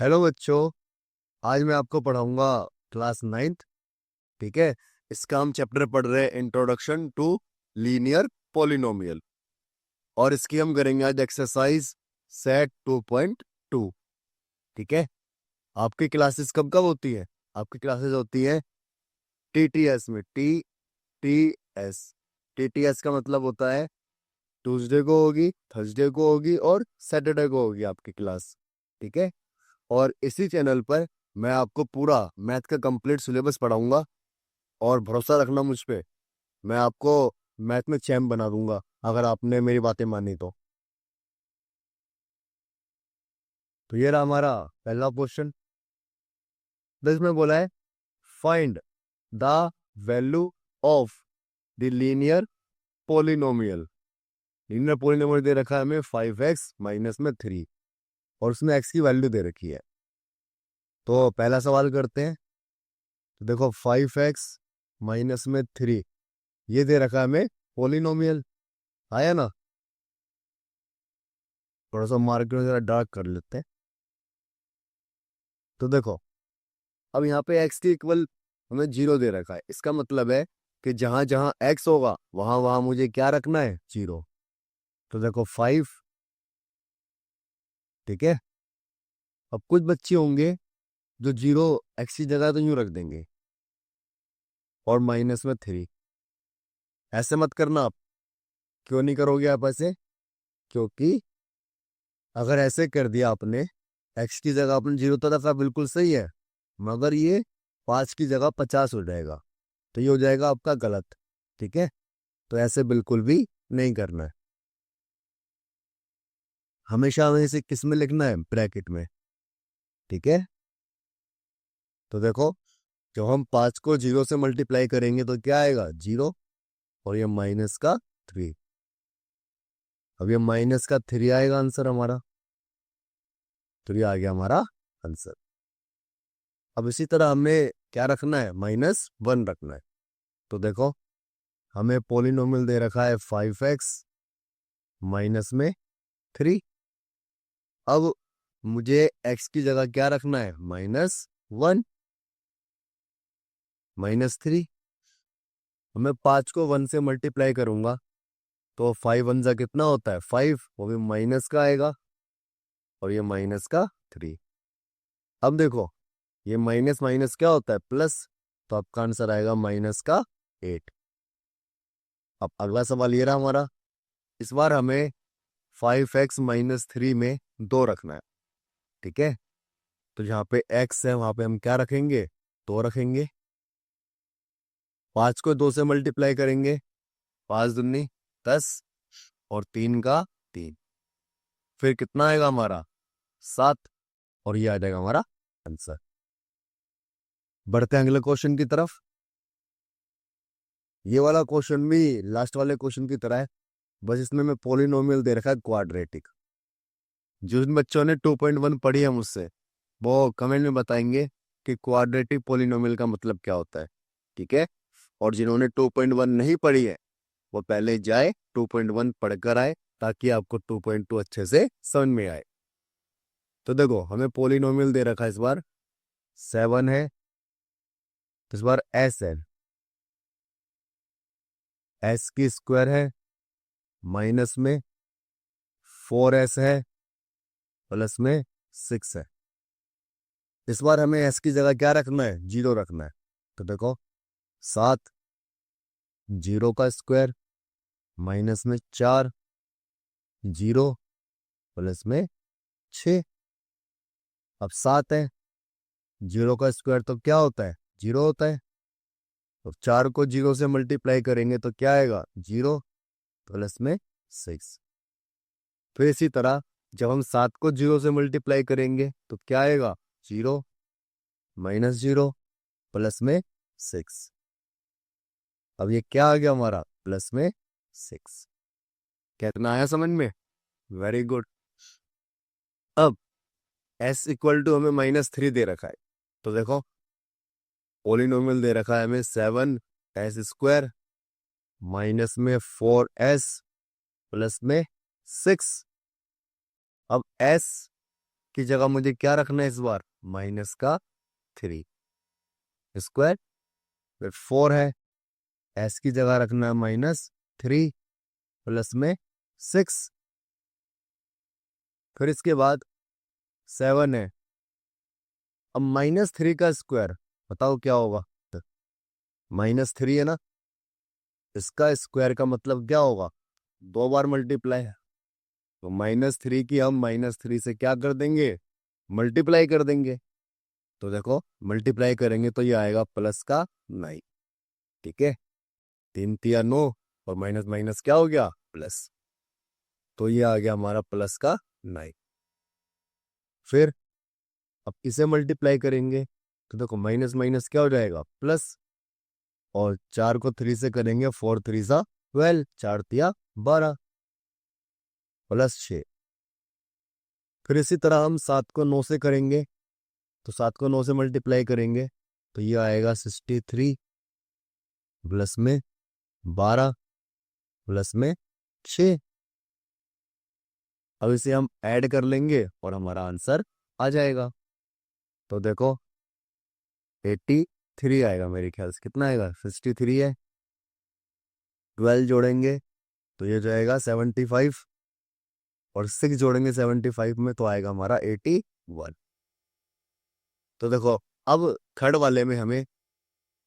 Hello बच्चों। आज मैं आपको पढ़ाऊंगा क्लास 9th। ठीक है। इसका हम चैप्टर पढ़ रहे हैं इंट्रोडक्शन टू लीनियर पॉलिनोमियल, और इसकी हम करेंगे आज एक्सरसाइज सेट 2.2। ठीक है। आपकी क्लासेस कब कब होती है? आपकी क्लासेस होती है टीटीएस में। टीटीएस। टीटीएस का मतलब होता है ट्यूसडे को होगी, थर्सडे को होगी और सैटरडे को होगी आपकी क्लास। ठीक है। और इसी चैनल पर मैं आपको पूरा मैथ का कंप्लीट सिलेबस पढ़ाऊंगा, और भरोसा रखना मुझ पे, मैं आपको मैथ में चैम्प बना दूंगा अगर आपने मेरी बातें मानी तो ये रहा हमारा पहला क्वेश्चन। तो इसमें बोला है find the value of the linear polynomial. Linear polynomial दे रखा है हमें 5x माइनस में 3, और उसमें x की वैल्यू दे रखी है। तो पहला सवाल करते हैं। तो देखो 5x माइनस में 3 ये दे रखा है हमें पोलिनोमियल। आया ना? थोड़ा सा मार्कर जरा डार्क कर लेते हैं। तो देखो, अब यहाँ पे x की इक्वल हमें 0 दे रखा है। इसका मतलब है कि जहां जहां x होगा वहां वहां मुझे क्या रखना है? 0। तो देखो 5। ठीक है। अब कुछ बच्चे होंगे जो 0 x की जगह तो यूं रख देंगे, और माइनस में 3। ऐसे मत करना आप। क्यों नहीं करोगे आप ऐसे? क्योंकि अगर ऐसे कर दिया आपने, x की जगह आपने 0 तो रखा, बिल्कुल सही है, मगर ये 5 की जगह 50 हो जाएगा, तो ये हो जाएगा आपका गलत। ठीक है। तो ऐसे बिल्कुल भी नहीं करना है। हमेशा हमें इसे किस में लिखना है? ब्रैकेट में। ठीक है। तो देखो, जब हम 5 को 0 से मल्टीप्लाई करेंगे तो क्या आएगा? 0, और ये माइनस का 3। अब ये माइनस का 3 आएगा आंसर हमारा। तो ये आ गया हमारा आंसर। अब इसी तरह हमें क्या रखना है? -1 रखना है। तो देखो, हमें पोलिनोमियल दे रखा है 5x माइनस में 3। अब मुझे x की जगह क्या रखना है? -1 -3। मैं 5 को 1 से मल्टीप्लाई करूंगा तो 5 1 जा कितना होता है? 5, वो भी माइनस का आएगा, और ये माइनस का 3। अब देखो, ये माइनस माइनस क्या होता है? प्लस। तो आपका आंसर आएगा माइनस का 8। अब अगला सवाल ये रहा हमारा। इस बार हमें 5x माइनस 3 में 2 रखना है। ठीक है। तो जहाँ पे x है वहां पे हम क्या रखेंगे? 2 रखेंगे। 5 को 2 से मल्टीप्लाई करेंगे, 5 दूनी 10, और 3 का 3। फिर कितना आएगा हमारा? 7, और ये आ जाएगा हमारा आंसर। बढ़ते हैं अगले क्वेश्चन की तरफ। ये वाला क्वेश्चन भी लास्ट वाले क्वेश्चन की तरह है, बस इसमें मैं पॉलिनोमियल दे रखा है क्वाड्रेटिक। जिन बच्चों ने 2.1 पढ़ी है मुझसे, वो कमेंट में बताएंगे कि क्वाड्रेटिक पॉलिनोमियल का मतलब क्या होता है। ठीक है। और जिन्होंने 2.1 नहीं पढ़ी है, वो पहले जाए 2.1 पढ़कर आए, ताकि आपको 2.2 अच्छे से समझ में आए। तो देखो, हमें पॉलिनोमियल दे रखा है इस बार 7 है। तो इस बार एस है, एस की स्क्वायर है, माइनस में 4s है, प्लस में 6 है। इस बार हमें एस की जगह क्या रखना है? 0 रखना है। तो देखो, 7, 0 का स्क्वायर, माइनस में 4, 0, प्लस में 6। अब 7 है, 0 का स्क्वायर तो क्या होता है? 0 होता है। तो 4 को 0 से मल्टीप्लाई करेंगे तो क्या आएगा? 0, प्लस में 6। फिर इसी तरह जब हम 7 को 0 से मल्टीप्लाई करेंगे तो क्या आएगा? 0, -0, प्लस में 6। अब ये क्या आ गया हमारा? प्लस में 6। कितना आया समझ में? Very good. अब s इक्वल टू हमें -3 दे रखा है। तो देखो, पोलिनोमियल दे रखा है हमें 7s² माइनस में 4s प्लस में 6। अब s की जगह मुझे क्या रखना है इस बार, माइनस का 3 स्क्वायर, फिर 4 है, एस की जगह रखना है -3 प्लस में 6, फिर इसके बाद 7 है। अब -3 का स्क्वायर बताओ क्या होगा, -3 है ना, इसका स्क्वायर का मतलब क्या होगा, 2 बार मल्टीप्लाई है। तो -3 की हम -3 से क्या कर देंगे, मल्टीप्लाई कर देंगे। तो देखो मल्टीप्लाई करेंगे तो ये आएगा प्लस का 9, ठीक है, 3 3 9 और माइनस माइनस क्या हो गया, प्लस। तो ये आ गया हमारा प्लस का 9। फिर अब इसे मल्टीप्लाई करेंगे तो देखो माइनस माइनस क्या हो जाएगा, प्लस, और 4 को 3 से करेंगे, 4 3 सा 12, 4 तिया 12 प्लस 6। फिर इसी तरह हम 7 को 9 से करेंगे, तो 7 को 9 से मल्टीप्लाई करेंगे तो ये आएगा 63 प्लस में 12 प्लस में 6। अब इसे हम ऐड कर लेंगे और हमारा आंसर आ जाएगा। तो देखो 83 आएगा मेरे ख्याल से, कितना आएगा, 63 है, 12 जोड़ेंगे तो ये जाएगा 75, और 6 जोड़ेंगे 75 में तो आएगा हमारा 81। तो देखो अब थर्ड वाले में हमें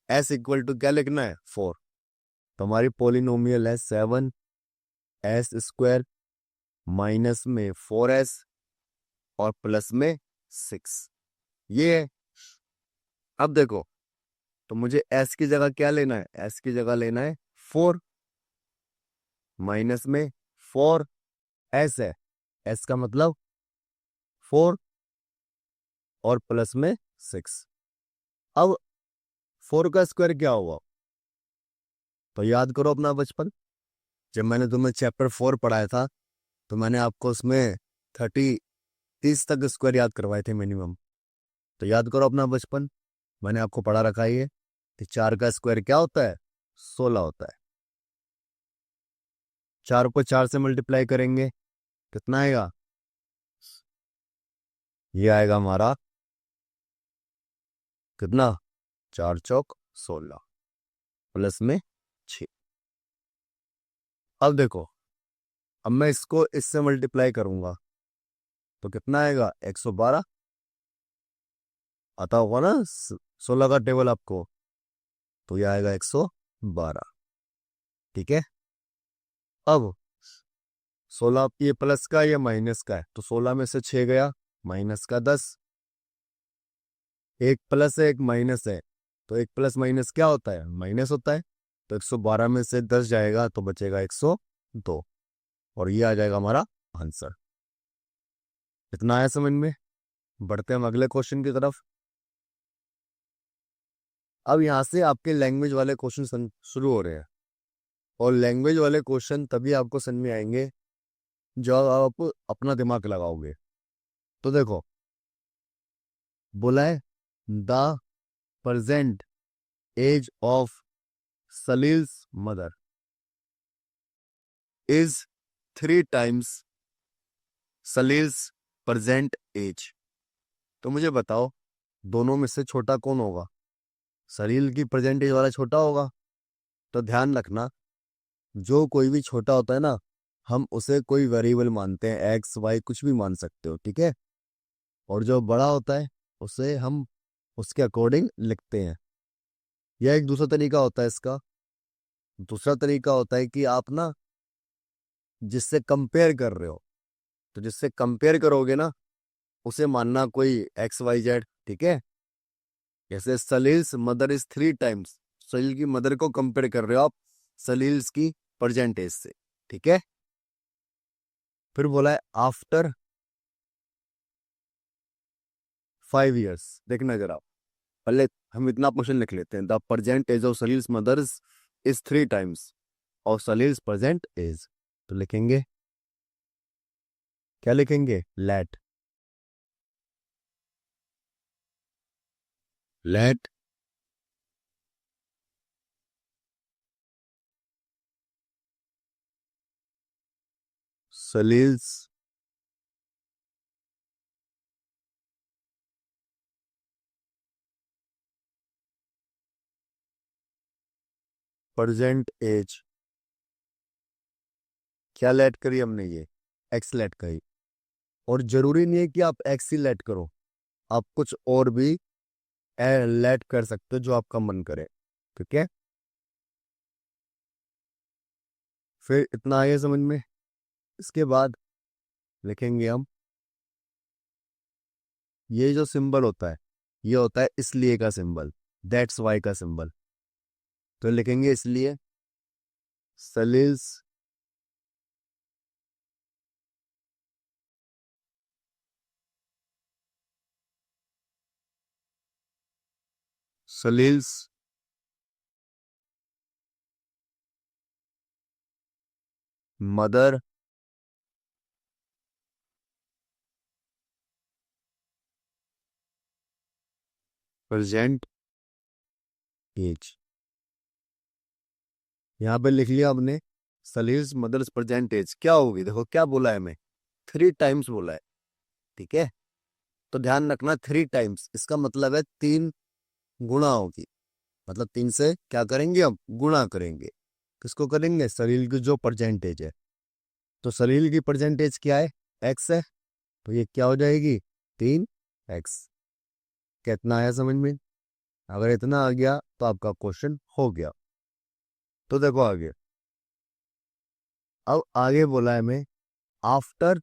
s इक्वल टू क्या लिखना है, 4। तो हमारी पोलिनोमियल है 7s² माइनस में 4s और प्लस में 6, ये है। अब देखो तो मुझे s की जगह क्या लेना है, s की जगह लेना है 4, माइनस में 4 s है, s का मतलब 4 और प्लस में 6। अब 4 का स्क्वायर क्या होगा, तो याद करो अपना बचपन, जब मैंने तुम्हें चैप्टर 4 पढ़ाया था तो मैंने आपको उसमें 30 तक स्क्वायर याद करवाए थे मिनिमम। तो याद करो अपना बचपन, मैंने आपको पढ़ा रखा है ये, कि 4 का स्क्वायर क्या होता है, 16 होता है। 4 को 4 से मल्टीप्लाई करेंगे कितना आएगा, ये आएगा हमारा कितना, 4 चौक 16 प्लस में 6। अब देखो अब मैं इसको इससे मल्टीप्लाई करूंगा तो कितना आएगा, 112 आता होगा ना 16 का टेबल आपको, तो ये आएगा 112, ठीक है। अब 16 ये प्लस का ये माइनस का है, तो 16 में से 6 गया, माइनस का 10, एक प्लस है एक माइनस है, तो एक प्लस माइनस क्या होता है, माइनस होता है। तो 112 में से 10 जाएगा तो बचेगा 102, और ये आ जाएगा हमारा आंसर। इतना आया समझ में। बढ़ते हम अगले क्वेश्चन की तरफ। अब यहाँ से आपके लैंग्वेज वाले क्वेश्चन शुरू हो रहे हैं, और लैंग्वेज वाले क्वेश्चन तभी आपको समझ में आएंगे जब आप अपना दिमाग लगाओगे। तो देखो बोला है the present age of Salil's mother is 3 times Salil's present age. तो मुझे बताओ दोनों में से छोटा कौन होगा, सलील की प्रेजेंट एज वाला छोटा होगा। तो ध्यान रखना, जो कोई भी छोटा होता है ना, हम उसे कोई वेरिएबल मानते हैं, एक्स वाई कुछ भी मान सकते हो, ठीक है। और जो बड़ा होता है उसे हम उसके अकॉर्डिंग लिखते हैं। यह एक दूसरा तरीका होता है इसका। दूसरा तरीका होता है कि आप ना जिससे कंपेयर कर रहे हो, तो जिससे कंपेयर करोगे ना उसे मानना कोई एक्स वाई जेड, ठीक है। जैसे सलील्स मदर इज 3 टाइम्स, सलील की मदर को कंपेयर कर रहे हो आप सलील्स की परसेंटेज से, ठीक है। फिर बोला है आफ्टर 5 ईयर्स। देखना जरा, पहले हम इतना क्वेश्चन लिख लेते हैं, the present age of Salil's mother's is 3 times of Salil's present age. तो लिखेंगे क्या, लिखेंगे लेट सलील्स प्रेजेंट एज क्या लेट करी हमने, ये एक्स लेट करी। और जरूरी नहीं है कि आप एक्स ही लेट करो, आप कुछ और भी लेट कर सकते हो जो आपका मन करे। ठीक है, फिर इतना आगे समझ में। इसके बाद लिखेंगे हम, ये जो सिंबल होता है ये होता है इसलिए का सिंबल, दैट्स वाई का सिंबल। तो लिखेंगे इसलिए सलील्स सलील्स मदर प्रेजेंट एज। यहां पे लिख लिया हमने सलील्स मदर्स प्रेजेंट एज, क्या होगी देखो क्या बोला है हमें, 3 टाइम्स बोला है। ठीक है, तो ध्यान रखना 3 टाइम्स, इसका मतलब है 3 गुणा होगी, मतलब 3 से क्या करेंगे हम, गुणा करेंगे। किसको करेंगे, सलील की जो परसेंटेज है। तो सलील की परसेंटेज क्या है, एक्स है, तो ये क्या हो जाएगी, 3x। कितना आया समझ में, अगर इतना आ गया तो आपका क्वेश्चन हो गया। तो देखो आगे, अब आगे बोला है हमें आफ्टर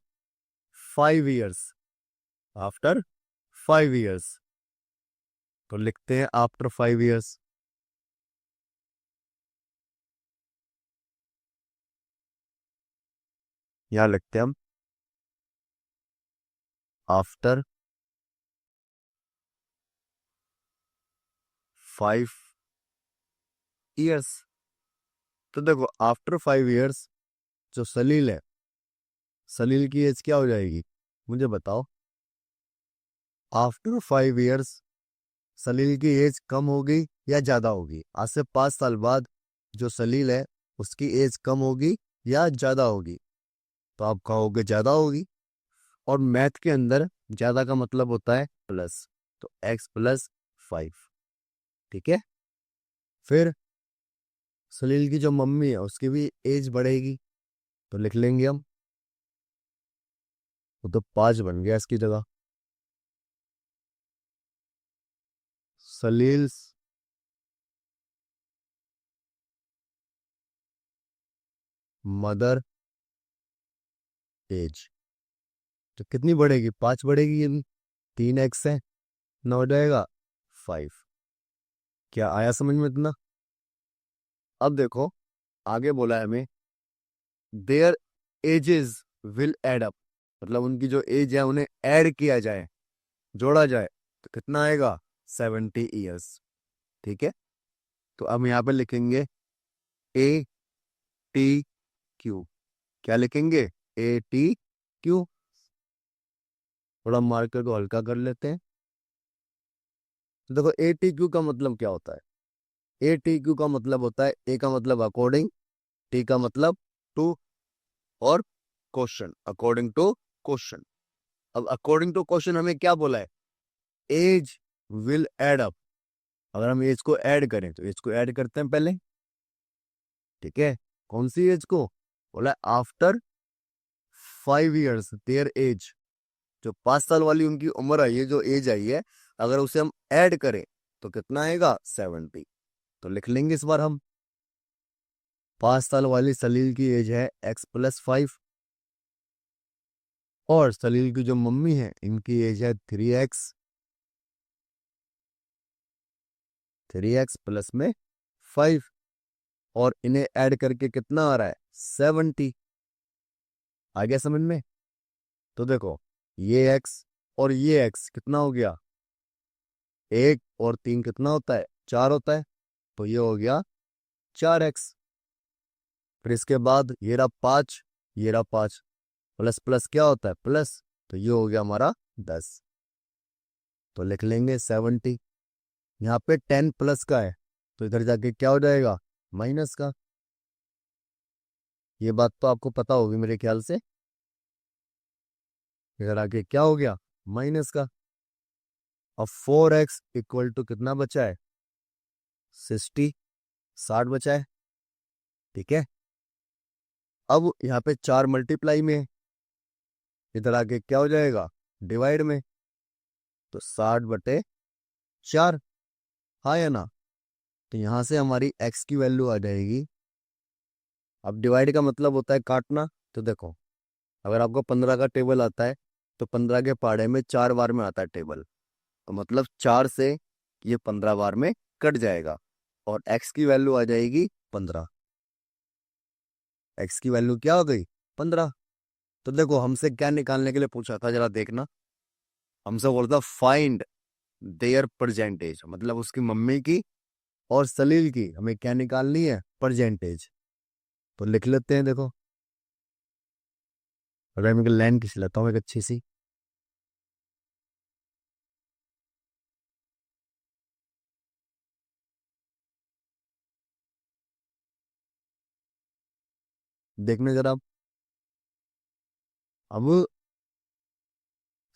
5 इयर्स, आफ्टर 5 इयर्स। तो लिखते हैं आफ्टर 5 इयर्स। यहां लिखते हैं हम आफ्टर 5 इयर्स। तो देखो आफ्टर 5 इयर्स जो सलील है, सलील की एज क्या हो जाएगी, मुझे बताओ। आफ्टर 5 इयर्स सलील की एज कम होगी या ज्यादा होगी, आज से 5 साल बाद जो सलील है उसकी एज कम होगी या ज्यादा होगी, तो आप कहोगे ज्यादा होगी। और मैथ के अंदर ज्यादा का मतलब होता है प्लस, तो x+5। ठीक है, फिर सलील की जो मम्मी है उसकी भी एज बढ़ेगी, तो लिख लेंगे हम, वो तो 5 बन गया इसकी जगह। सलील्स मदर एज तो कितनी बढ़ेगी, 5 बढ़ेगी, ये भी 3x है, ना हो जाएगा 5। क्या आया समझ में इतना। अब देखो आगे बोला है हमें their ages will add up, मतलब उनकी जो एज है उन्हें ऐड किया जाए, जोड़ा जाए, तो कितना आएगा, 70 इयर्स। ठीक है, तो अब यहाँ पे लिखेंगे ATQ। क्या लिखेंगे, ATQ। थोड़ा मार्कर को हल्का कर लेते हैं। तो देखो ATQ का मतलब क्या होता है, ATQ का मतलब होता है, ए का मतलब अकॉर्डिंग, टी का मतलब टू, और क्वेश्चन, अकॉर्डिंग टू क्वेश्चन। अब अकॉर्डिंग टू क्वेश्चन हमें क्या बोला है, एज विल एड अप। अगर हम एज को ऐड करें तो एज को ऐड करते हैं पहले। ठीक है, कौन सी एज को, बोला आफ्टर 5 इयर्स देयर एज, जो 5 साल वाली उनकी उम्र आई है, जो एज आई है, अगर उसे हम ऐड करें तो कितना आएगा, 70। तो लिख लेंगे इस बार हम, 5 साल वाली सलील की एज है x+5, और सलील की जो मम्मी है इनकी एज है 3x, 3x प्लस में 5, और इन्हें ऐड करके कितना आ रहा है, 70। आ गया समझ में। तो देखो ये x और ये x कितना हो गया, 1 और 3 कितना होता है, 4 होता है, तो ये हो गया 4x। फिर इसके बाद ये रहा 5, ये रहा 5, प्लस प्लस क्या होता है, प्लस, तो ये हो गया हमारा 10। तो लिख लेंगे 70। यहाँ पे 10 प्लस का है, तो इधर जाके क्या हो जाएगा, माइनस का। ये बात तो आपको पता होगी मेरे ख्याल से। इधर आके क्या हो गया, माइनस का। अब 4x इक्वल टू कितना बचा है, 60, 60 बचा है। ठीक है। अब यहाँ पे 4 मल्टीप्लाई में है, इधर आके क्या हो जाएगा, डिवाइड में। तो 60/4, हाँ या ना। तो यहाँ से हमारी x की वैल्यू आ जाएगी। अब डिवाइड का मतलब होता है काटना। तो देखो, अगर आपको 15 का टेबल आता है तो 15 के पाड़े में 4 बार में आता है टेबल, तो मतलब 4 से ये 15 बार में कट जाएगा और x की वैल्यू आ जाएगी 15। x की वैल्यू क्या हो गई, 15। तो देखो, हमसे क्या निकालने के लिए पूछा था, जरा देखना। हमसे बोलता फाइंड देयर परसेंटेज, मतलब उसकी मम्मी की और सलील की हमें क्या निकालनी है, परसेंटेज। तो लिख लेते हैं। देखो, अगर मैं लाइन खींच लेता हूँ एक अच्छी सी। देखने जरा, अब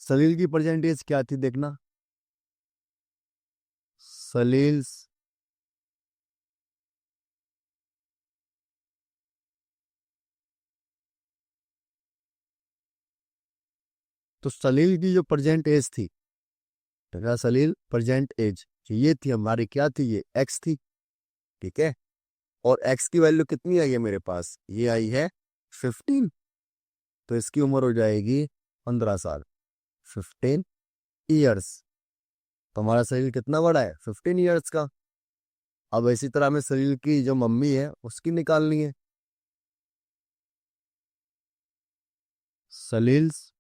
सलील की परसेंटेज क्या थी, देखना। सलील, तो सलील की जो प्रेजेंट एज थी, तो क्या सलील प्रेजेंट एज ये थी हमारी, क्या थी, ये एक्स थी। ठीक है। और एक्स की वैल्यू कितनी आई है मेरे पास, ये आई है 15। तो इसकी उम्र हो जाएगी 15 साल, 15 ईयर्स। तो हमारा सलील कितना बड़ा है, 15 ईयर्स का। अब इसी तरह में सलील की जो मम्मी है उसकी निकालनी है। सलील्स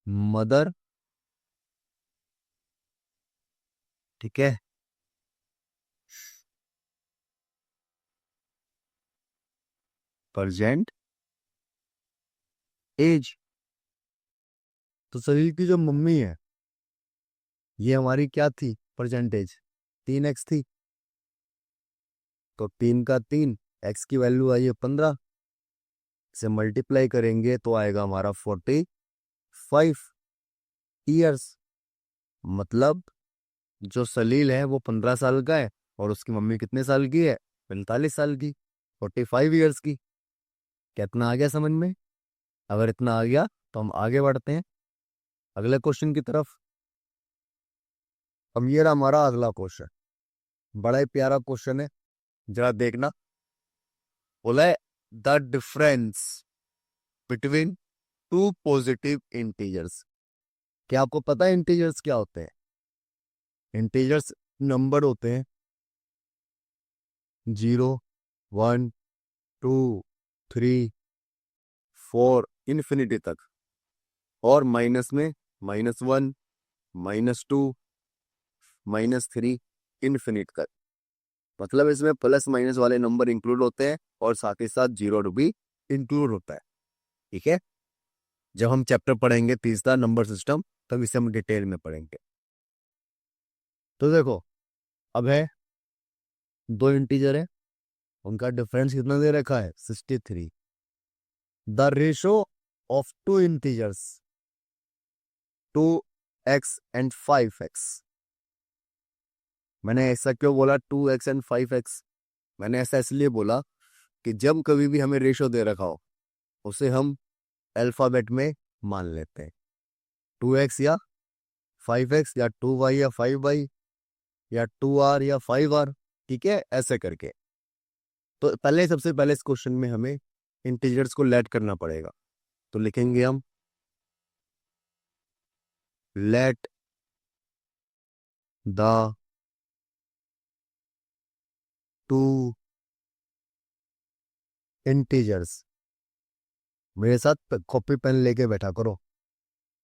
मदर, ठीक है, प्रेजेंट एज। तो सलील की जो मम्मी है, ये हमारी क्या थी, परसेंटेज 3x थी। तो 3 का 3, x की वैल्यू आई है 15, से मल्टीप्लाई करेंगे तो आएगा हमारा 45 ईयर्स। मतलब जो सलील है वो 15 साल का है और उसकी मम्मी कितने साल की है, 45 साल की, 45 ईयर्स की। कितना आ गया समझ में? अगर इतना आ गया तो हम आगे बढ़ते हैं अगले क्वेश्चन की तरफ। अब ये रहा हमारा अगला क्वेश्चन, बड़ा ही प्यारा क्वेश्चन है, जरा देखना। बोला है the difference between two positive integers. क्या आपको पता है इंटीजर्स क्या होते हैं? इंटीजर्स नंबर होते हैं 0, 1, 2, 3, 4, इन्फिनिटी तक। और माइनस में -1, -2, -3, इन्फिनिट तक। मतलब इसमें प्लस माइनस वाले नंबर इंक्लूड होते हैं और साथ ही साथ जीरो भी इंक्लूड होता है। ठीक है। जब हम चैप्टर पढ़ेंगे तीसरा नंबर सिस्टम, तब इसे हम डिटेल में पढ़ेंगे। तो देखो, अब है दो इंटीजर है, उनका डिफरेंस कितना दे रखा है, 63। The ratio of two integers 2x and 5x। मैंने ऐसा क्यों बोला 2x एंड 5x? मैंने ऐसा इसलिए बोला कि जब कभी भी हमें रेशो दे रखा हो, उसे हम अल्फाबेट में मान लेते हैं, 2x या 5x या 2y या 5y या 2r या 5r। ठीक है, ऐसे करके। तो पहले, सबसे पहले इस क्वेश्चन में हमें इंटीजर्स को लेट करना पड़ेगा। तो लिखेंगे हम लेट द टू इंटीजर्स। मेरे साथ कॉपी पेन लेके बैठा करो।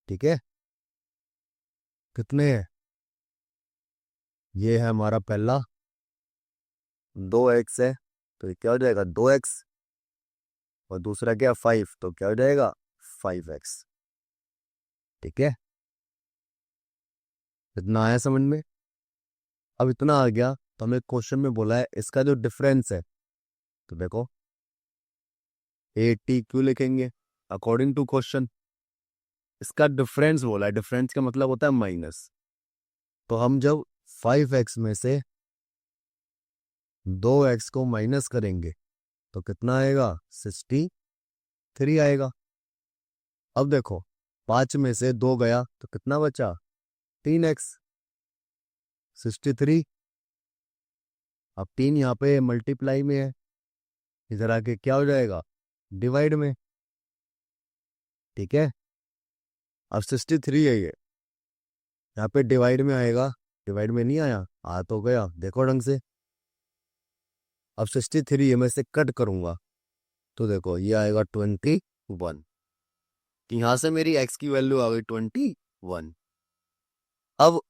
ठीक है। कितने हैं? ये है हमारा पहला 2x है, तो ये क्या हो जाएगा 2x। और दूसरा क्या 5, तो क्या हो जाएगा 5x। ठीक है। इतना आया समझ में? अब इतना आ गया तो हमें क्वेश्चन में बोला है इसका जो डिफरेंस है। तो देखो, 80 क्यों लिखेंगे, अकॉर्डिंग टू क्वेश्चन इसका डिफरेंस बोला है। डिफरेंस का मतलब होता है माइनस। तो हम जब 5x में से 2x को माइनस करेंगे तो कितना आएगा? 63 आएगा। अब देखो 5 में से 2 गया तो कितना बचा? 3x। 63। अब 3 यहाँ पे मल्टीप्लाई में है, इधर आके क्या हो जाएगा? डिवाइड में। ठीक है, अब 63 है ये, यहाँ पे डिवाइड में आएगा। डिवाइड में नहीं आया, आ तो गया, देखो ढंग से। अब 63 मैं से कट करूंगा तो देखो ये आएगा 21। यहां से मेरी x की वैल्यू आ गई 21। अब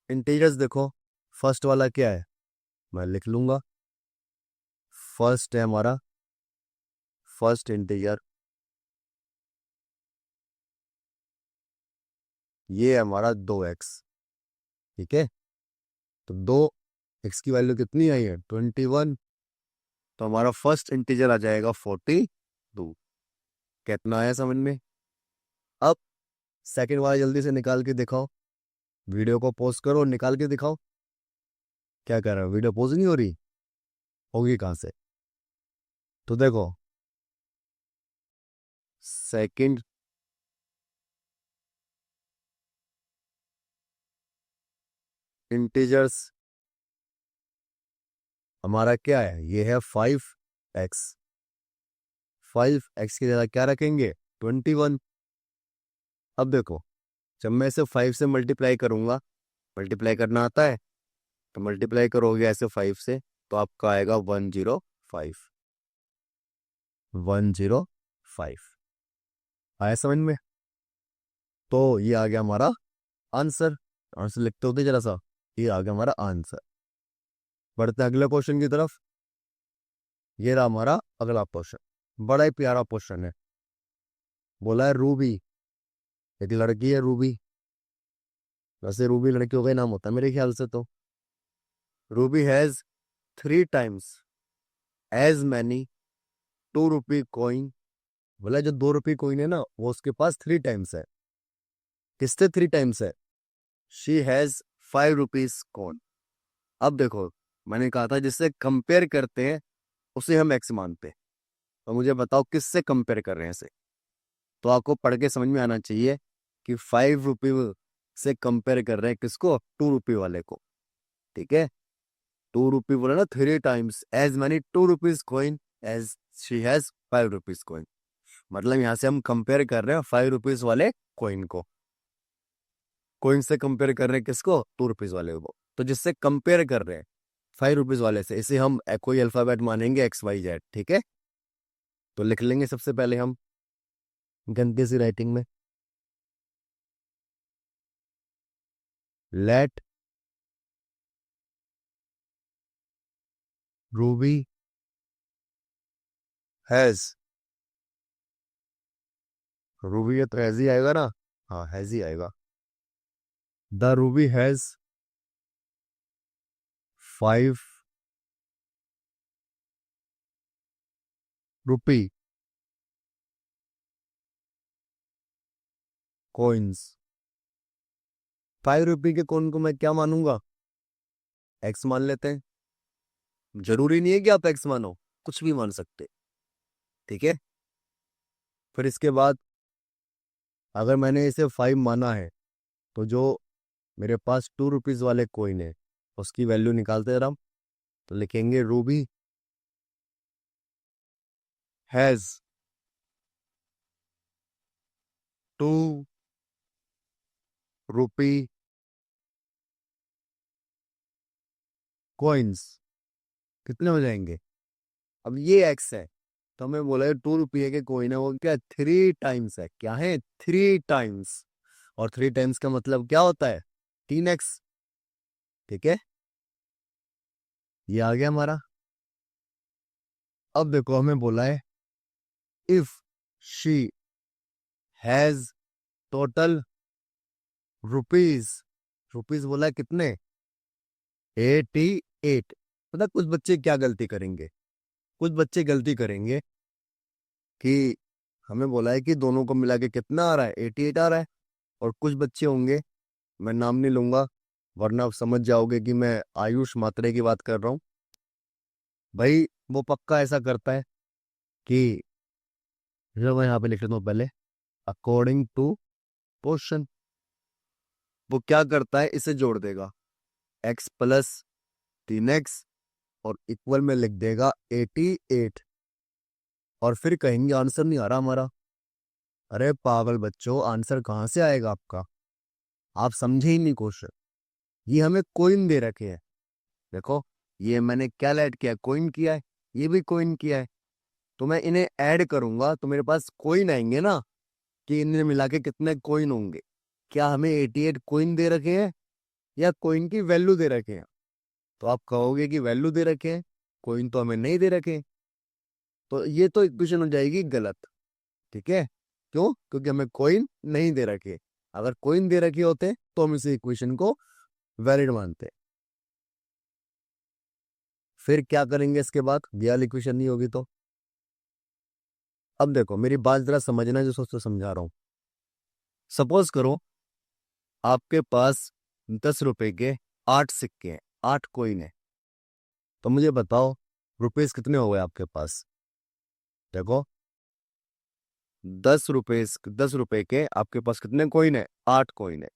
इंटीजर्स देखो, फर्स्ट वाला क्या है मैं लिख लूंगा। फर्स्ट है हमारा, फर्स्ट इंटीजर ये है हमारा 2x। ठीक है, तो 2x की वैल्यू कितनी आई है? 21। तो हमारा फर्स्ट इंटीजर आ जाएगा 42। कितना आया समझ में? अब सेकंड वाला जल्दी से निकाल के दिखाओ। वीडियो को पॉज करो और निकाल के दिखाओ। क्या कर रहे हो? वीडियो पॉज नहीं हो रही? होगी कहां से? तो देखो सेकंड इंटीजर्स हमारा क्या है? ये है 5x। 5x की जगह क्या रखेंगे? 21। अब देखो जब मैं इसे 5 से मल्टीप्लाई करूंगा, मल्टीप्लाई करना आता है, तो मल्टीप्लाई करोगे ऐसे 5 से तो आपका आएगा 105। 105 आया समझ में? तो ये आ गया हमारा आंसर। आंसर लिखते होते जरा सा, ये आ गया हमारा आंसर। बढ़ते हैं अगले क्वेश्चन की तरफ। ये रहा हमारा अगला क्वेश्चन, बड़ा ही प्यारा क्वेश्चन है। बोला है रूबी, एक लड़की है रूबी। वैसे रूबी लड़कियों का ही नाम होता है मेरे ख्याल से। तो Ruby has 3 times as many 2 rupee coin. बोला जो 2 रुपी कॉइन है ना वो उसके पास 3 टाइम्स है। किससे 3 टाइम्स है? She has 5 rupees coin. अब देखो मैंने कहा था जिससे कंपेयर करते हैं उसे हम एक्स मानते हैं। तो मुझे बताओ किससे कंपेयर कर रहे हैं इसे? तो आपको पढ़ के समझ में आना चाहिए कि 5 रुपी से कंपेयर कर रहे हैं किसको? 2 रुपी वाले को। ठीक है, 2 रुपी बोला ना, 3 times as many 2 rupees coin as she has 5 rupees coin. मतलब यहां से हम कंपेयर कर रहे हैं 5 रुपीज वाले कॉइन को। कॉइन से कंपेयर कर रहे हैं किसको? 2 रुपीज वाले को। तो जिससे कंपेयर कर रहे हैं 5 रुपीज वाले से, इसे हम कोई अल्फाबेट मानेंगे XYZ। ठीक है, तो लिख लेंगे सबसे पहले हम गंदी सी राइटिंग में, लेट रूबी हैज। रूबी है तो हैज ही आएगा ना? हाँ हैज ही आएगा। The Ruby has 5 rupee coins. 5 रुपी के कॉइन को मैं क्या मानूंगा? एक्स मान लेते हैं। जरूरी नहीं है कि आप एक्स मानो, कुछ भी मान सकते। ठीक है, फिर इसके बाद अगर मैंने इसे 5 माना है तो जो मेरे पास 2 रुपीज वाले कॉइन है उसकी वैल्यू निकालते रहा। तो लिखेंगे रूबी हैज 2 रुपी कॉइन्स। कितने हो जाएंगे? अब ये एक्स है तो हमें बोला है 2 रुपये के कॉइन है, वो क्या 3 टाइम्स है? क्या है? 3 टाइम्स। और 3 टाइम्स का मतलब क्या होता है? 3x। ठीक है, ये आ गया हमारा। अब देखो हमें बोला है if she has total rupees. Rupees बोला है कितने? 88। पता कुछ बच्चे क्या गलती करेंगे? कुछ बच्चे गलती करेंगे कि हमें बोला है कि दोनों को मिला के कितना आ रहा है? 88 आ रहा है। और कुछ बच्चे होंगे, मैं नाम नहीं लूंगा वरना आप समझ जाओगे कि मैं आयुष मात्रे की बात कर रहा हूँ। भाई वो पक्का ऐसा करता है कि जो मैं यहाँ पे लिख लेता हूँ पहले, अकॉर्डिंग टू क्वेश्चन। वो क्या करता है, इसे जोड़ देगा, x प्लस 3x और इक्वल में लिख देगा 88, और फिर कहेंगे आंसर नहीं आ रहा हमारा। अरे पागल बच्चों, आंसर कहाँ से आएगा आपका? आप समझे ही नहीं क्वेश्चन। ये हमें कोइन दे रखे हैं, देखो ये मैंने क्या ऐड किया, कोइन किया है, ये भी कोइन किया है। तो मैं इन्हें ऐड करूंगा तो मेरे पास कोइन आएंगे ना, कि इन्हें मिला के कितने कोइन होंगे। क्या हमें 88 कोइन दे रखे हैं या कोइन की वैल्यू दे रखे हैं? तो आप कहोगे कि वैल्यू दे रखे हैं, कोइन तो हमें नहीं दे रखे हैं। तो ये तो इक्वेशन हो जाएगी गलत, ठीक है? क्यों? क्योंकि हमें कोइन नहीं दे रखे। अगर कोइन दे रखे होते तो हम इस इक्वेशन को वैलिड मानते। फिर क्या करेंगे इसके बाद, ये वाली इक्वेशन नहीं होगी तो? अब देखो मेरी बात जरा समझना, जो सोच समझा रहा हूं। सपोज करो आपके पास 10 रुपए के 8 सिक्के हैं, 8 कोइन है। तो मुझे बताओ रुपीस कितने हो गए आपके पास? देखो 10 रुपए, 10 रुपए के आपके पास कितने कोइन है? 8 कोइन है।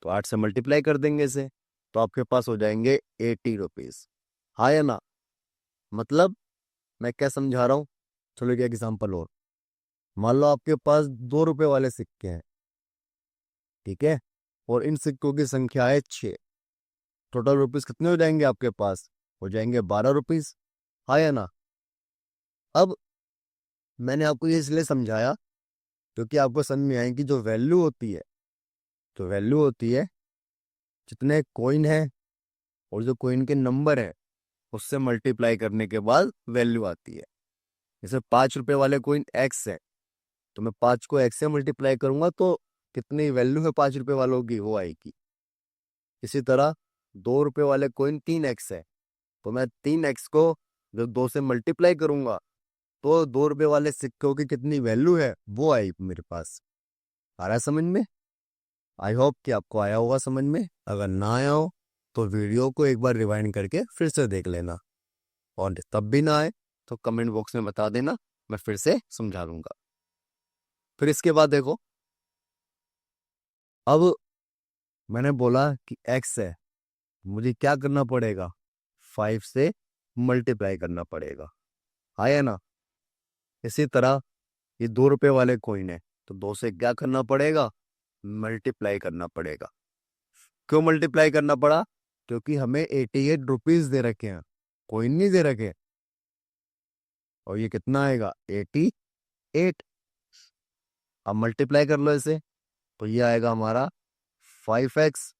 तो 8 से मल्टीप्लाई कर देंगे इसे, तो आपके पास हो जाएंगे 80 रुपीज। हाँ या ना? मतलब मैं क्या समझा रहा हूँ, चलो एक एग्जाम्पल और। मान लो आपके पास 2 रुपए वाले सिक्के हैं, ठीक है, और इन सिक्कों की संख्या है 6। टोटल रुपीस कितने हो जाएंगे आपके पास? हो जाएंगे 12 रुपीज। हाँ या ना? अब मैंने आपको ये इसलिए समझाया क्योंकि आपको समझ में आए कि जो वैल्यू होती है, जो वैल्यू होती है, जितने कोइन है और जो कोइन के नंबर है, उससे मल्टीप्लाई करने के बाद वैल्यू आती है। जैसे 5 रुपए वाले कोइन एक्स है, तो मैं 5 को एक्स से मल्टीप्लाई करूंगा तो कितनी वैल्यू है 5 रुपए वालों की, वो आएगी। इसी तरह 2 रुपए वाले कोइन 3x है, तो मैं 3x को जब 2 से मल्टीप्लाई करूंगा तो 2 रुपए वाले सिक्कों की कितनी वैल्यू है वो आएगी मेरे पास। आ रहा है समझ में? आई होप कि आपको आया होगा समझ में। अगर ना आया हो तो वीडियो को एक बार रिवाइंड करके फिर से देख लेना, और तब भी ना आए तो कमेंट बॉक्स में बता देना, मैं फिर से समझा दूंगा। फिर इसके बाद देखो, अब मैंने बोला कि x है, मुझे क्या करना पड़ेगा? 5 से मल्टीप्लाई करना पड़ेगा। आया ना? इसी तरह ये 2 रुपए वाले कॉइन है, तो 2 से क्या करना पड़ेगा? मल्टीप्लाई करना पड़ेगा। क्यों मल्टीप्लाई करना पड़ा? क्योंकि हमें 88 रुपीज दे रखे हैं, कॉइन नहीं दे रखे। और ये कितना आएगा? 88। अब मल्टीप्लाई कर लो इसे, तो ये आएगा हमारा 5x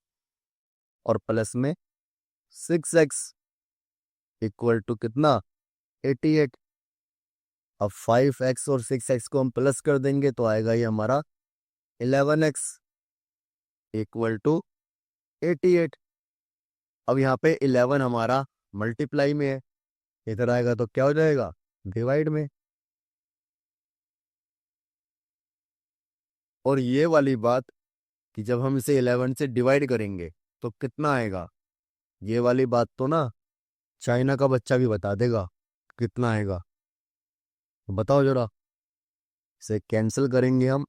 और प्लस में 6x इक्वल टू कितना? 88। अब 5x और 6x को हम प्लस कर देंगे तो आएगा ये हमारा 11x इक्वल टू 88। अब यहाँ पे 11 हमारा मल्टीप्लाई में है, इधर आएगा तो क्या हो जाएगा? डिवाइड में। और ये वाली बात कि जब हम इसे 11 से डिवाइड करेंगे तो कितना आएगा, ये वाली बात तो ना चाइना का बच्चा भी बता देगा कितना आएगा। तो बताओ जरा, इसे कैंसिल करेंगे हम,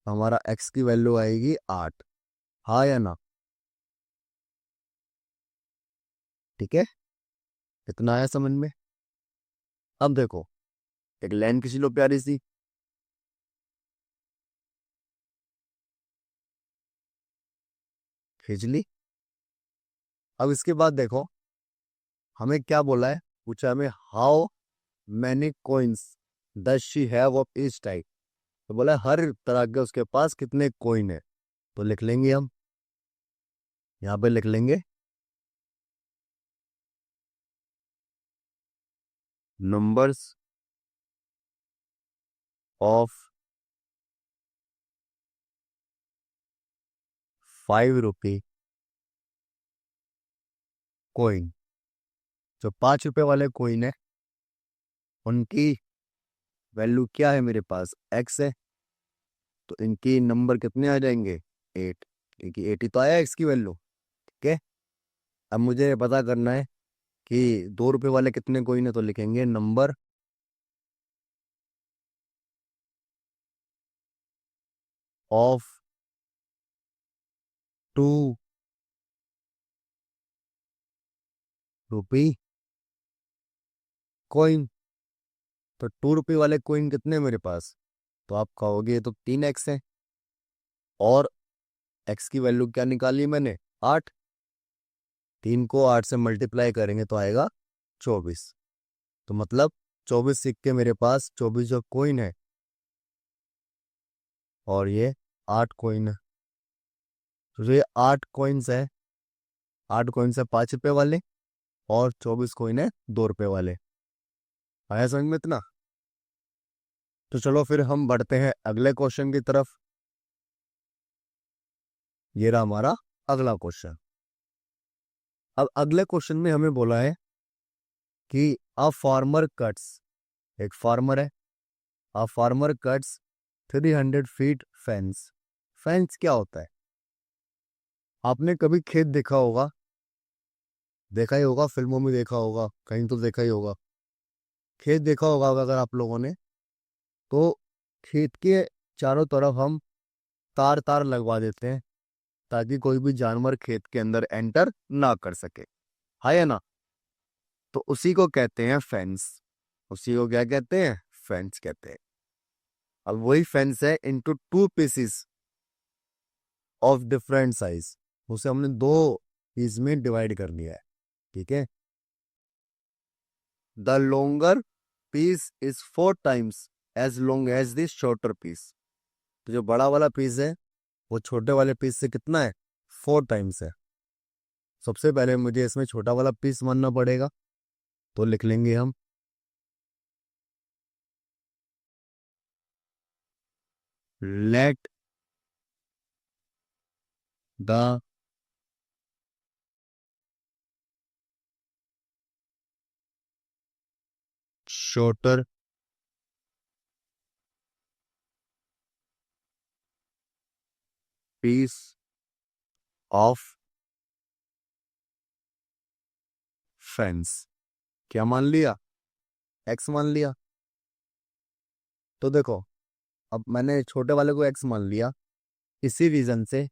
हमारा x की वैल्यू आएगी 8। हाँ या ना? ठीक है, इतना आया समझ में? अब देखो एक लाइन खींच लो प्यारी सी, खींच ली। अब इसके बाद देखो हमें क्या बोला है, पूछा हमें how many coins does she have of each type. तो बोला हर तरह के उसके पास कितने कोइन है। तो लिख लेंगे हम, यहाँ पे लिख लेंगे नंबर्स ऑफ 5 रुपए कोइन। जो 5 रुपए वाले कोइन है उनकी वैल्यू क्या है, मेरे पास x है, तो इनकी नंबर कितने आ जाएंगे? 8, क्योंकि 80 तो आया x की वैल्यू। ठीक है, अब मुझे पता करना है कि 2 रुपए वाले कितने कोइन है, तो लिखेंगे नंबर ऑफ 2 रुपी कोइन। तो 2 रुपए वाले कोइन कितने हैं मेरे पास, तो आप कहोगे ये तो 3x है, और x की वैल्यू क्या निकाली मैंने, 8। 3 को 8 से मल्टीप्लाई करेंगे तो आएगा 24। तो मतलब 24 सिक्के मेरे पास, 24 जो कोइन है, और ये 8 कोइन है। तो जो ये 8 कोइन्स है, 8 कोइन्स है 5 रुपए वाले, और 24 कोइन है 2 रुपए वाले। आया समझ में इतना? तो चलो फिर हम बढ़ते हैं अगले क्वेश्चन की तरफ। ये रहा हमारा अगला क्वेश्चन। अब अगले क्वेश्चन में हमें बोला है कि अ फार्मर कट्स, एक फार्मर है, a farmer cuts 300 feet fence. Fence क्या होता है? आपने कभी खेत देखा होगा, देखा ही होगा, फिल्मों में देखा होगा, कहीं तो देखा ही होगा। खेत देखा होगा अगर आप लोगों ने, तो खेत के चारों तरफ हम तार तार लगवा देते हैं, ताकि कोई भी जानवर खेत के अंदर एंटर ना कर सके, है या ना? तो उसी को कहते हैं फेंस। उसी को क्या कहते हैं? फेंस कहते हैं। अब वही फेंस है into 2 pieces of different size, उसे हमने 2 पीस में डिवाइड कर लिया है। ठीक है, the longer piece is 4 times as long as this shorter piece. तो जो बड़ा वाला पीस है वो छोटे वाले पीस से कितना है, 4 टाइम्स है। सबसे पहले मुझे इसमें छोटा वाला पीस मानना पड़ेगा, तो लिख लेंगे हम let the shorter piece of fence. क्या मान लिया? एक्स मान लिया। तो देखो, अब मैंने छोटे वाले को एक्स मान लिया, इसी रीजन से,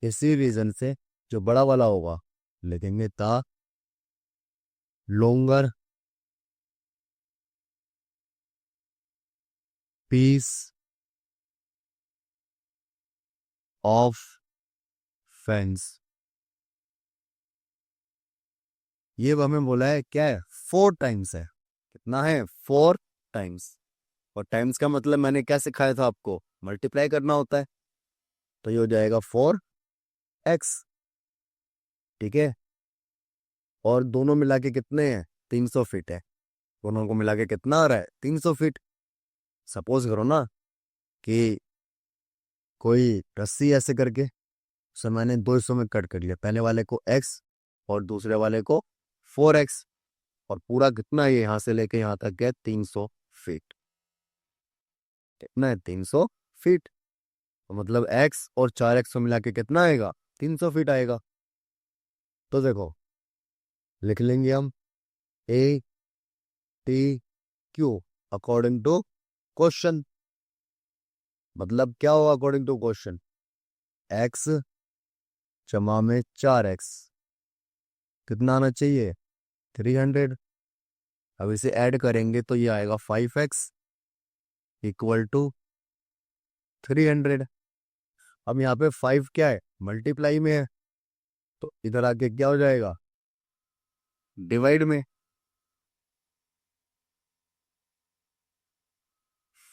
इसी रीजन से जो बड़ा वाला होगा लिखेंगे the longer piece of fence. ये हमें बोला है क्या है, 4 टाइम्स है। कितना है? 4 टाइम्स। और टाइम्स का मतलब मैंने क्या सिखाया था आपको, मल्टीप्लाई करना होता है। तो ये हो जाएगा 4x। ठीक है, और दोनों मिला के कितने हैं, 300 फीट है। दोनों को मिला के कितना आ रहा है, 300 फीट। सपोज करो ना कि कोई रस्सी ऐसे करके, उसे मैंने 2 हिस्सों में कट कर लिया, पहले वाले को x और दूसरे वाले को 4x, और पूरा कितना है, यहाँ से लेके यहाँ तक है 300 फीट। कितना है, 300 फीट। तो मतलब x और 4x को मिला के कितना आएगा, 300 फीट आएगा। तो देखो, लिख लेंगे हम ATQ अकॉर्डिंग टू क्वेश्चन। मतलब क्या होगा अकॉर्डिंग टू क्वेश्चन, x जमा में 4x कितना आना चाहिए, 300। अब इसे ऐड करेंगे तो ये आएगा 5x इक्वल टू 300। अब यहाँ पे 5 क्या है, मल्टीप्लाई में है, तो इधर आके क्या हो जाएगा, डिवाइड में।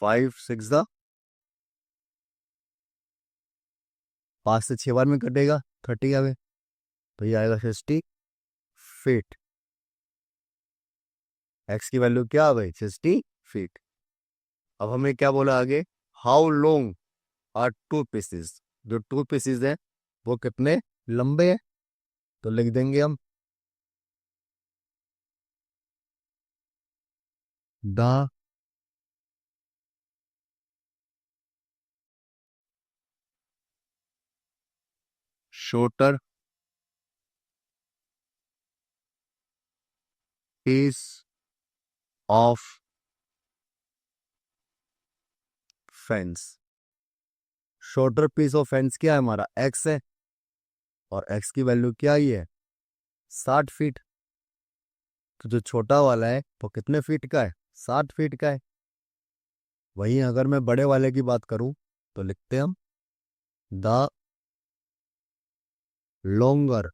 5 6 5 से 6 बार में कटेगा, 30 आवे, तो ये आएगा 60 फीट। एक्स की वैल्यू क्या आ गई, 60 फीट। अब हमें क्या बोला आगे, हाउ लॉन्ग आर 2 पीसेस। जो 2 पीसेस हैं वो कितने लंबे हैं, तो लिख देंगे हम the shorter piece of fence. Shorter piece of fence क्या है हमारा, x है, और x की वैल्यू क्या ही है, 60 फीट। तो जो छोटा वाला है वो कितने फीट का है, 60 फीट का है। वहीं अगर मैं बड़े वाले की बात करूं तो लिखते हैं हम the longer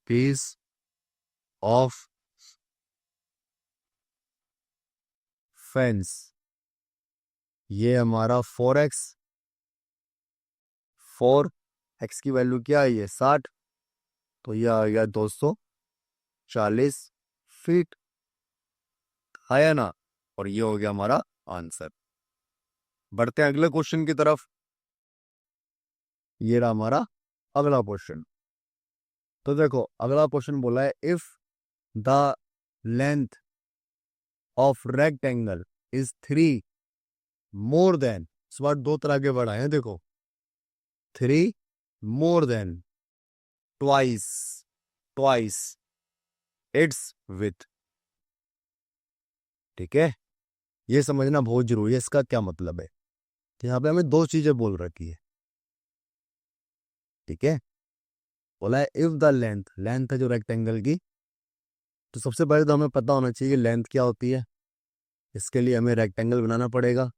piece of fence, ये हमारा 4x, 4x की वैल्यू क्या है, ये 60, तो ये आ गया 240 फीट, है ना। और ये हो गया हमारा आंसर। बढ़ते हैं अगले क्वेश्चन की तरफ। ये रहा हमारा अगला क्वेश्चन। तो देखो अगला क्वेश्चन बोला है if the length of rectangle is 3 more than, इस बार दो तरह के वर्ड आए हैं देखो, 3 more than twice, twice its with. ठीक है, ये समझना बहुत जरूरी है, इसका क्या मतलब है। तो यहाँ पे हमें दो चीजें बोल रखी है। ठीक है, बोला है इफ द लेंथ, लेंथ है जो रेक्टेंगल की, तो सबसे पहले तो हमें पता होना चाहिए लेंथ क्या होती है। इसके लिए हमें रेक्टेंगल बनाना पड़ेगा,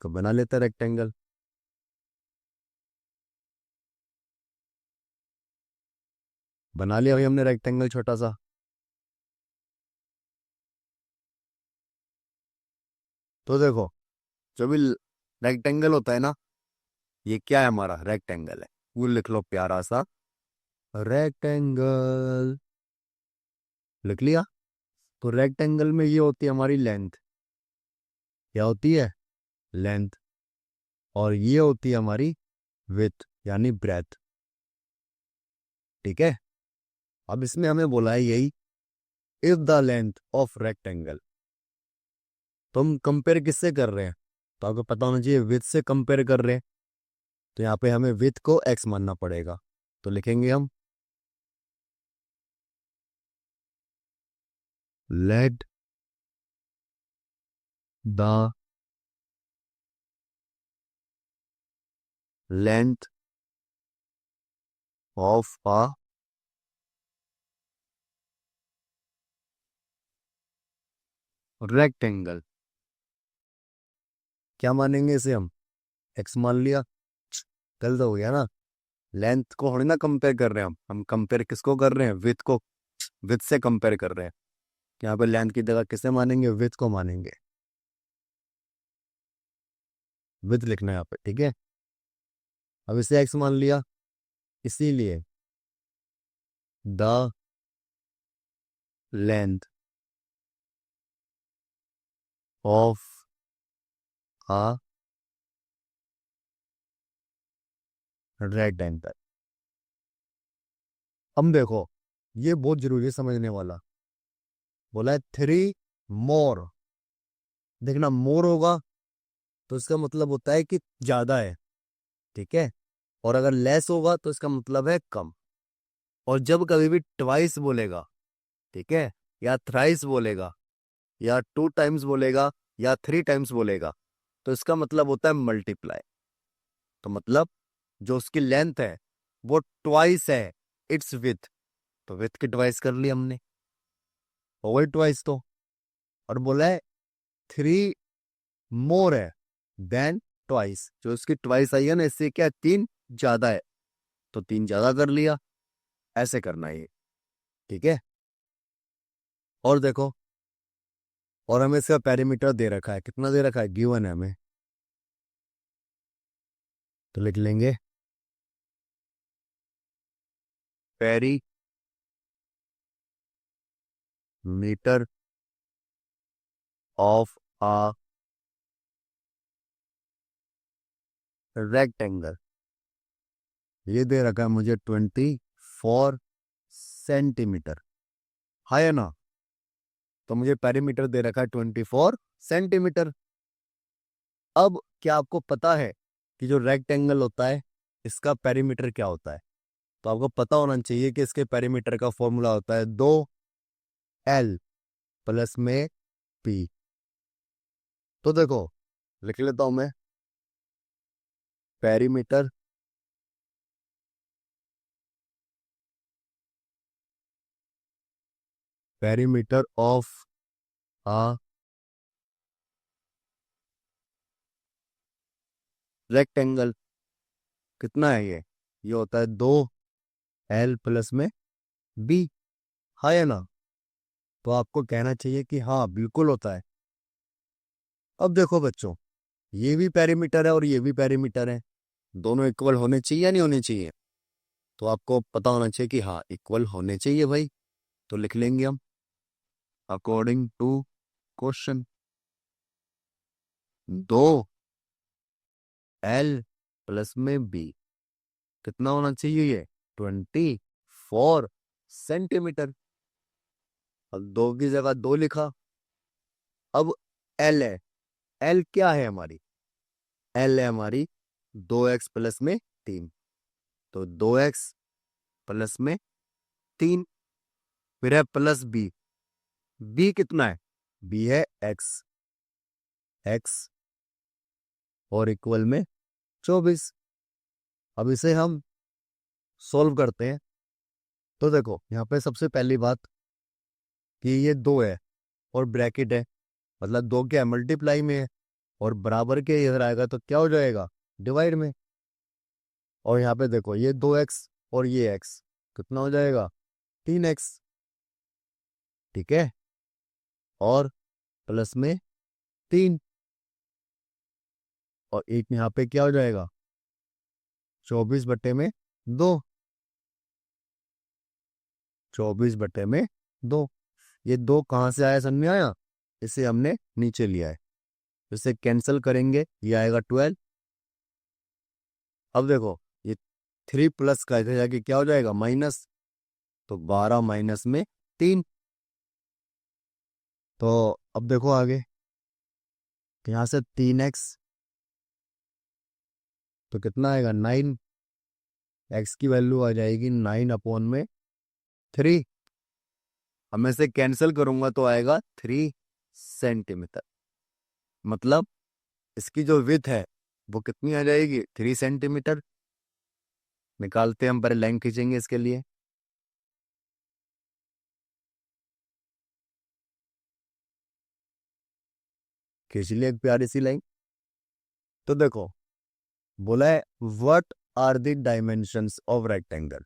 तो बना लेते हैं रेक्टेंगल। बना लिया भाई हमने रेक्टेंगल छोटा सा। तो देखो जो भी रेक्टेंगल होता है ना, ये क्या है, हमारा रेक्टेंगल है। वो लिख लो प्यारा सा रेक्टेंगल, लिख लिया। तो रेक्टेंगल में ये होती है हमारी लेंथ, क्या होती है, लेंथ। और ये होती है हमारी विथ यानी ब्रेथ। ठीक है, अब इसमें हमें बोला है यही if the length of rectangle, तो हम कंपेयर किससे कर रहे हैं, तो आपको पता होना चाहिए विथ से कंपेयर कर रहे हैं। तो यहाँ पे हमें विथ को x मानना पड़ेगा, तो लिखेंगे हम let the length of a rectangle, क्या मानेंगे इसे हम, x मान लिया। गलत हो गया ना, लेंथ को थोड़ी ना कंपेयर कर रहे हैं हम कंपेयर किसको कर रहे हैं, विथ को, विथ से कंपेयर कर रहे हैं। यहाँ पे लेंथ की जगह किसे मानेंगे, विथ को मानेंगे, विथ लिखना है यहाँ पे। ठीक है, अब इसे x मान लिया, इसीलिए the length of a rectangle. हम देखो ये बहुत जरूरी है समझने वाला, बोला है 3 मोर। देखना मोर होगा तो इसका मतलब होता है कि ज्यादा है। ठीक है, और अगर लेस होगा तो इसका मतलब है कम। और जब कभी भी ट्वाइस बोलेगा, ठीक है, या थ्राइस बोलेगा, या 2 टाइम्स बोलेगा, या 3 टाइम्स बोलेगा, तो इसका मतलब होता है मल्टीप्लाई। तो मतलब जो उसकी लेंथ है वो ट्वाइस है इट्स विथ, तो विथ की ट्वाइस कर ली हमने, ओवर ट्वाइस तो। और बोला है 3 मोर है देन ट्वाइस, जो उसकी ट्वाइस आई है ना, इससे क्या 3 ज्यादा है, तो 3 ज्यादा कर लिया। ऐसे करना है ये। ठीक है, और देखो, और हमें इसका पेरीमीटर दे रखा है, कितना दे रखा है, गिवन है हमें, तो लिख लेंगे पेरीमीटर ऑफ अ रेक्टेंगल, ये दे रखा है मुझे 24 सेंटीमीटर, है ना। तो मुझे पेरीमीटर दे रखा है 24 सेंटीमीटर। अब क्या आपको पता है कि जो रेक्टेंगल होता है इसका पेरीमीटर क्या होता है। तो आपको पता होना चाहिए कि इसके पेरीमीटर का फॉर्मूला होता है 2L प्लस में P। तो देखो लिख लेता हूं मैं, perimeter perimeter of a rectangle कितना है ये होता है 2L प्लस में B। हाँ या ना। तो आपको कहना चाहिए कि हाँ बिल्कुल होता है। अब देखो बच्चों, ये भी पेरीमीटर है और ये भी पेरीमीटर है, दोनों इक्वल होने चाहिए या नहीं होने चाहिए। तो आपको पता होना चाहिए कि हाँ इक्वल होने चाहिए भाई। तो लिख लेंगे हम according to question 2L plus में B कितना होना चाहिए ये 24 सेंटीमीटर। अब 2 की जगह 2 लिखा। अब L है, L क्या है हमारी, L है हमारी 2x प्लस में 3। तो 2x प्लस में 3, फिर है प्लस B। B कितना है, B है x और इक्वल में 24। अब इसे हम सॉल्व करते हैं। तो देखो यहाँ पे सबसे पहली बात कि ये 2 है और ब्रैकेट है, मतलब 2 के मल्टीप्लाई में है, और बराबर के इधर आएगा तो क्या हो जाएगा, डिवाइड में। और यहाँ पे देखो ये 2x और ये x कितना हो जाएगा 3x। ठीक है, और प्लस में 3, और एक यहाँ पे क्या हो जाएगा 24/2। 24/2। ये 2 कहाँ से आया, समझ में आया। इसे हमने नीचे लिया है, इसे कैंसिल करेंगे, ये आएगा 12। अब देखो ये 3 प्लस का इधर जाके क्या हो जाएगा माइनस, तो 12 माइनस में 3। तो अब देखो आगे, तो यहाँ से 3x तो कितना आएगा 9, x की वैल्यू आ जाएगी 9/3। अब मैं इसे कैंसिल करूंगा तो आएगा 3 सेंटीमीटर। मतलब इसकी जो विड्थ है वो कितनी आ जाएगी 3 सेंटीमीटर। निकालते हैं हम, पहले लाइन खींचेंगे इसके लिए। खींच लिया एक प्यारी सी लाइन। तो देखो बोला है what are the dimensions of rectangle.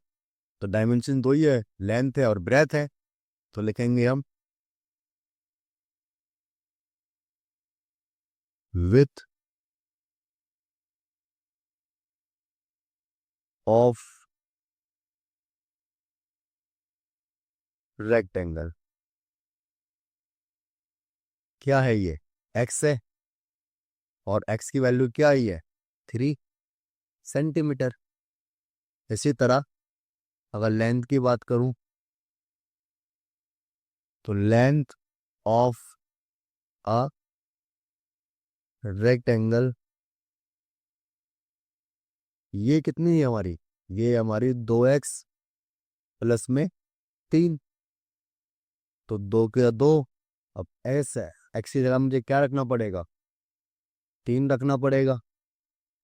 तो डायमेंशन दो ही है, लेंथ है और ब्रेथ है। तो लिखेंगे हम विथ ऑफ रेक्टेंगल क्या है, ये x है और x की वैल्यू क्या आई है 3 सेंटीमीटर। इसी तरह अगर लेंथ की बात करूं तो लेंथ ऑफ अ रेक्टेंगल ये कितनी है हमारी, ये हमारी 2x प्लस में 3। तो 2 के 2। अब s है, x की जगह मुझे क्या रखना पड़ेगा 3 रखना पड़ेगा,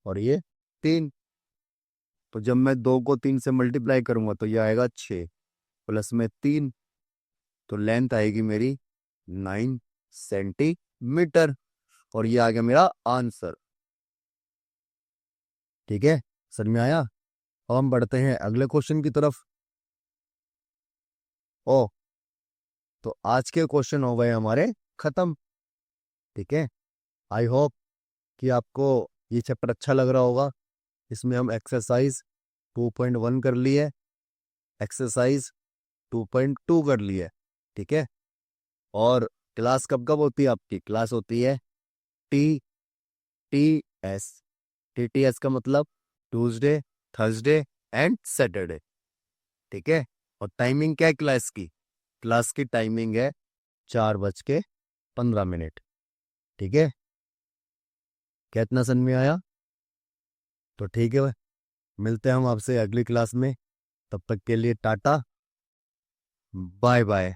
और ये 3। तो जब मैं 2 को 3 से मल्टीप्लाई करूंगा तो ये आएगा 6 प्लस में 3। तो लेंथ आएगी मेरी 9 सेंटीमीटर, और ये आ गया मेरा आंसर। ठीक है, समझ में आया। अब हम बढ़ते हैं अगले क्वेश्चन की तरफ। ओ, तो आज के क्वेश्चन हो गए हमारे खत्म। ठीक है, आई होप कि आपको ये चैप्टर अच्छा लग रहा होगा। इसमें हम एक्सरसाइज 2.1 कर लिए, एक्सरसाइज 2.2 कर लिए। ठीक है, और क्लास कब कब होती है आपकी, क्लास होती है टी टी एस। TTS का मतलब ट्यूसडे, थर्सडे एंड सैटरडे। ठीक है, और टाइमिंग क्या है क्लास की, क्लास की टाइमिंग है 4:15। ठीक है, क्या इतना समझ में आया। तो ठीक है मिलते हैं हम आपसे अगली क्लास में। तब तक के लिए टाटा, बाय बाय।